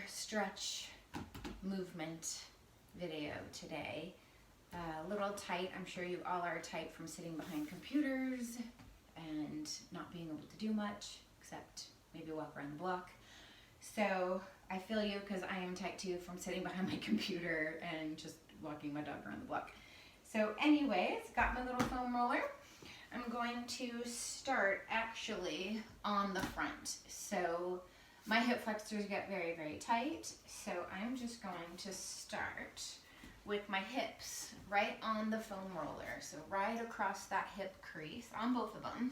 stretch movement video today. A little tight. I'm sure you all are tight from sitting behind computers and not being able to do much except maybe walk around the block. So I feel you, because I am tight too from sitting behind my computer and just walking my dog around the block. So anyways, got my little foam roller. I'm going to start actually on the front. So my hip flexors get very, very tight. So I'm just going to start with my hips right on the foam roller. So right across that hip crease on both of them.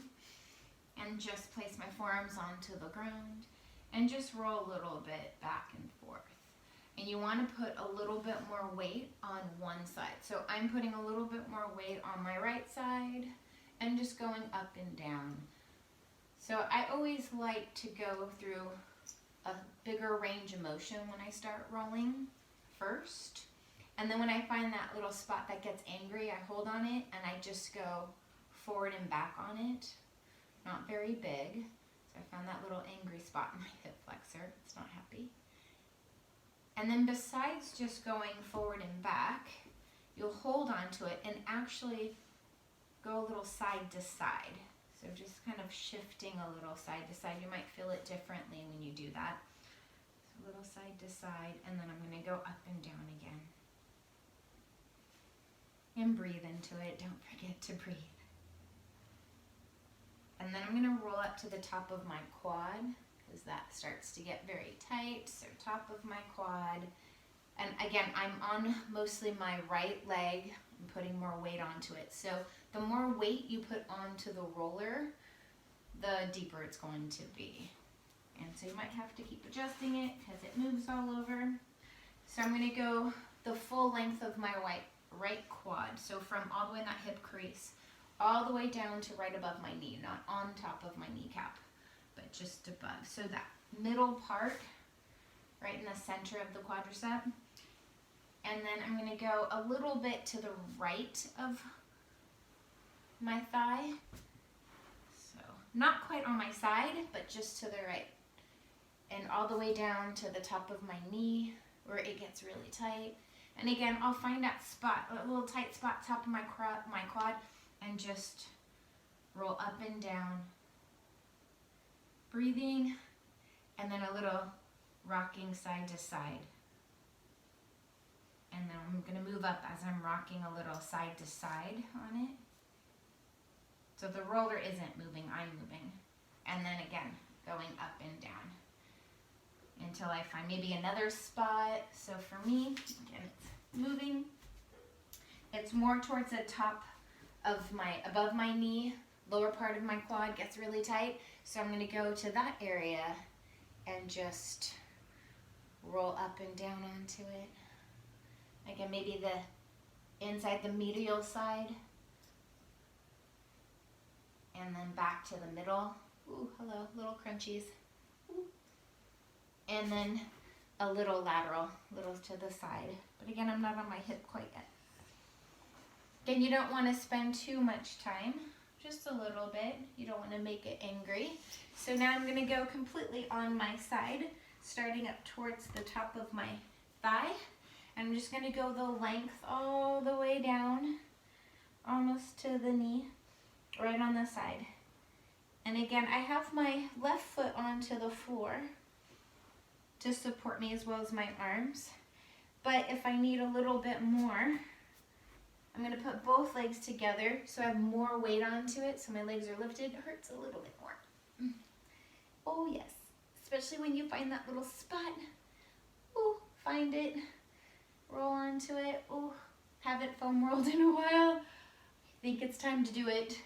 And just place my forearms onto the ground and just roll a little bit back and forth. And you want to put a little bit more weight on one side. So I'm putting a little bit more weight on my right side and just going up and down. So I always like to go through a bigger range of motion when I start rolling first. And then when I find that little spot that gets angry, I hold on it and I just go forward and back on it. Not very big. So I found that little angry spot in my hip flexor. It's not happy. And then besides just going forward and back, you'll hold on to it and actually go a little side to side. So just kind of shifting a little side to side. You might feel it differently when you do that. So a little side to side, and then I'm going to go up and down again. And breathe into it. Don't forget to breathe. And then I'm going to roll up to the top of my quad, because that starts to get very tight. So top of my quad. And again, I'm on mostly my right leg. I'm putting more weight onto it. So the more weight you put onto the roller, the deeper it's going to be. And so you might have to keep adjusting it because it moves all over. So I'm going to go the full length of my right quad. So from all the way in that hip crease, all the way down to right above my knee, not on top of my kneecap, but just above. So that middle part, right in the center of the quadricep. And then I'm going to go a little bit to the right of my thigh. So not quite on my side, but just to the right. And all the way down to the top of my knee where it gets really tight. And again, I'll find that spot, a little tight spot, top of my quad, and just roll up and down. Breathing, and then a little rocking side to side. And then I'm going to move up as I'm rocking a little side to side on it. So the roller isn't moving, I'm moving. And then again, going up and down until I find maybe another spot. So for me, again, it's moving. It's more towards the top of above my knee, lower part of my quad gets really tight. So I'm going to go to that area and just roll up and down onto it. Again, maybe the inside, the medial side. And then back to the middle. Ooh, hello, little crunchies. Ooh. And then a little lateral, little to the side. But again, I'm not on my hip quite yet. Again, you don't want to spend too much time, just a little bit. You don't want to make it angry. So now I'm going to go completely on my side, starting up towards the top of my thigh. I'm just going to go the length all the way down, almost to the knee, right on the side. And again, I have my left foot onto the floor to support me as well as my arms. But if I need a little bit more, I'm going to put both legs together so I have more weight onto it, so my legs are lifted. It hurts a little bit more. Oh yes, especially when you find that little spot. Ooh, find it. Roll onto it. Oh, haven't foam rolled in a while. I think it's time to do it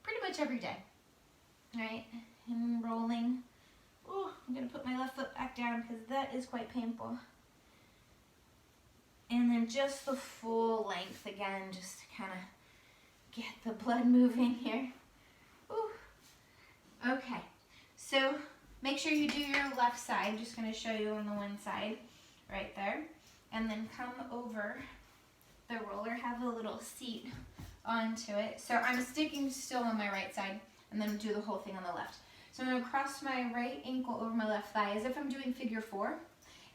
pretty much every day. All right, and rolling. Oh, I'm gonna put my left foot back down because that is quite painful. And then just the full length again, just to kind of get the blood moving here. Ooh. Okay, so make sure you do your left side. I'm just gonna show you on the one side, right there. And then come over the roller, have a little seat onto it. So I'm sticking still on my right side and then do the whole thing on the left. So I'm going to cross my right ankle over my left thigh as if I'm doing figure 4.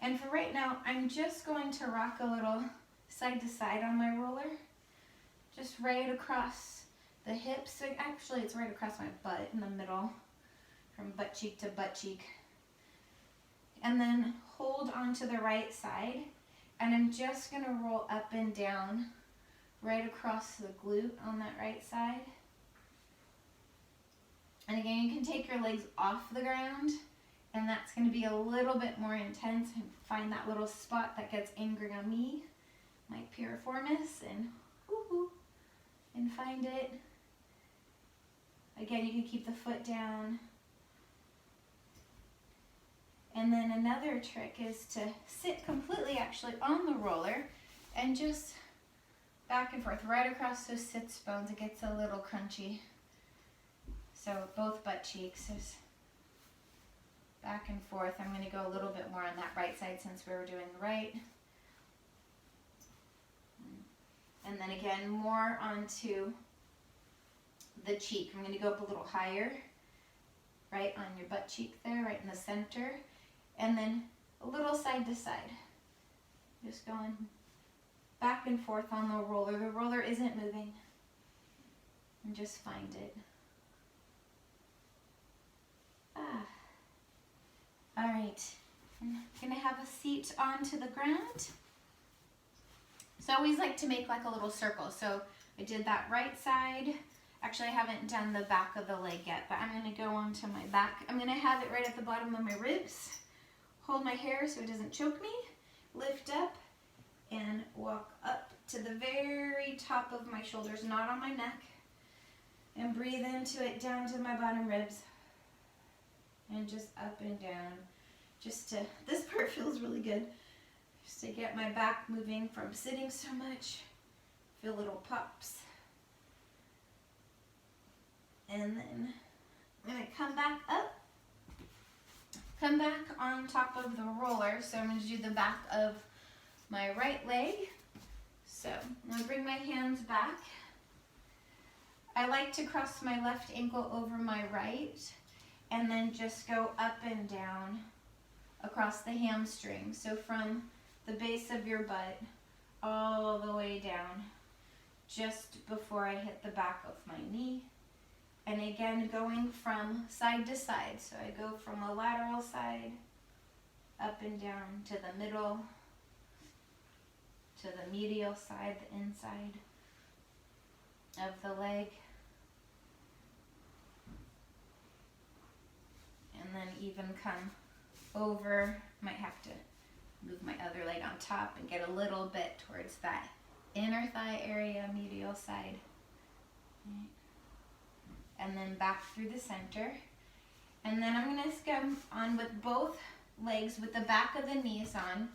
And for right now, I'm just going to rock a little side to side on my roller, just right across the hips. So actually, it's right across my butt in the middle, from butt cheek to butt cheek. And then hold onto the right side, and I'm just gonna roll up and down right across the glute on that right side. And again, you can take your legs off the ground, and that's going to be a little bit more intense, and find that little spot that gets angry on me, my piriformis, and find it. Again, you can keep the foot down. And then another trick is to sit completely actually on the roller and just back and forth right across those sits bones. It gets a little crunchy. So both butt cheeks is back and forth. I'm going to go a little bit more on that right side since we were doing the right. And then again, more onto the cheek. I'm going to go up a little higher, right on your butt cheek there, right in the center. And then a little side to side. Just going back and forth on the roller. The roller isn't moving. And just find it. All right, I'm gonna have a seat onto the ground. So I always like to make like a little circle. So I did that right side. Actually, I haven't done the back of the leg yet, but I'm gonna go onto my back. I'm gonna have it right at the bottom of my ribs. Hold my hair so it doesn't choke me. Lift up and walk up to the very top of my shoulders, not on my neck. And breathe into it down to my bottom ribs. And just up and down. This part feels really good. Just to get my back moving from sitting so much. Feel little pops. And then I'm gonna come back up. Come back on top of the roller. So I'm gonna do the back of my right leg. So I'm gonna bring my hands back. I like to cross my left ankle over my right, and then just go up and down across the hamstring. So from the base of your butt all the way down, just before I hit the back of my knee. And again, going from side to side. So I go from the lateral side, up and down to the middle, to the medial side, the inside of the leg. And then even come over, might have to move my other leg on top and get a little bit towards that inner thigh area, medial side. Right. And then back through the center. And then I'm gonna come on with both legs with the back of the knees on.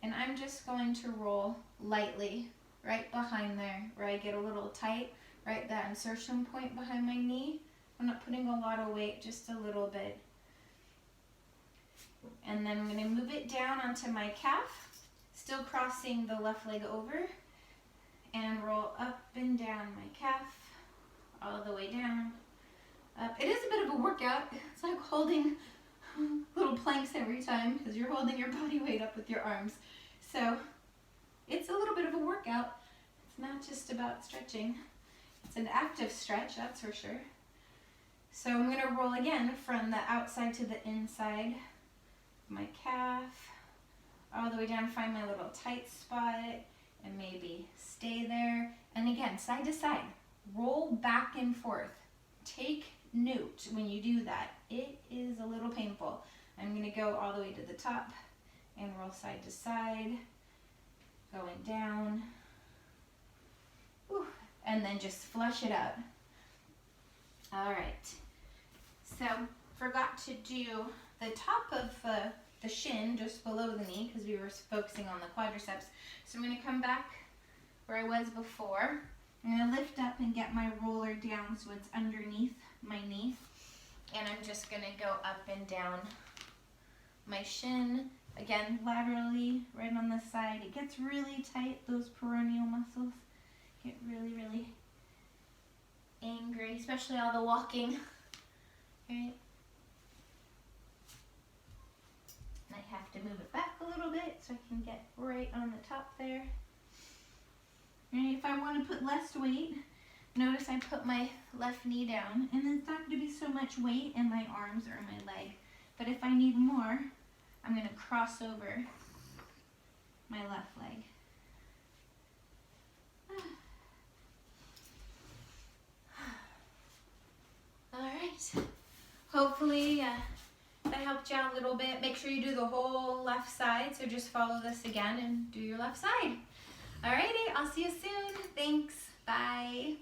And I'm just going to roll lightly right behind there where I get a little tight, right that insertion point behind my knee. I'm not putting a lot of weight, just a little bit. And then I'm going to move it down onto my calf, still crossing the left leg over, and roll up and down my calf, all the way down, up. It is a bit of a workout. It's like holding little planks every time because you're holding your body weight up with your arms. So it's a little bit of a workout. It's not just about stretching. It's an active stretch, that's for sure. So I'm going to roll again from the outside to the inside. My calf, all the way down, find my little tight spot, and maybe stay there. And again, side to side, roll back and forth. Take note when you do that. It is a little painful. I'm going to go all the way to the top and roll side to side, going down. Whew. And then just flush it out. All right. So, forgot to do the top of the shin, just below the knee, because we were focusing on the quadriceps. So I'm going to come back where I was before. I'm going to lift up and get my roller down so it's underneath my knee. And I'm just going to go up and down my shin. Again, laterally, right on the side. It gets really tight, those peroneal muscles get really, really angry, especially all the walking. Right? I have to move it back a little bit so I can get right on the top there. And if I want to put less weight, notice I put my left knee down, and then it's not going to be so much weight in my arms or my leg. But if I need more, I'm going to cross over my left leg. All right. Hopefully that helped you out a little bit. Make sure you do the whole left side. So just follow this again and do your left side. Alrighty, I'll see you soon. Thanks. Bye.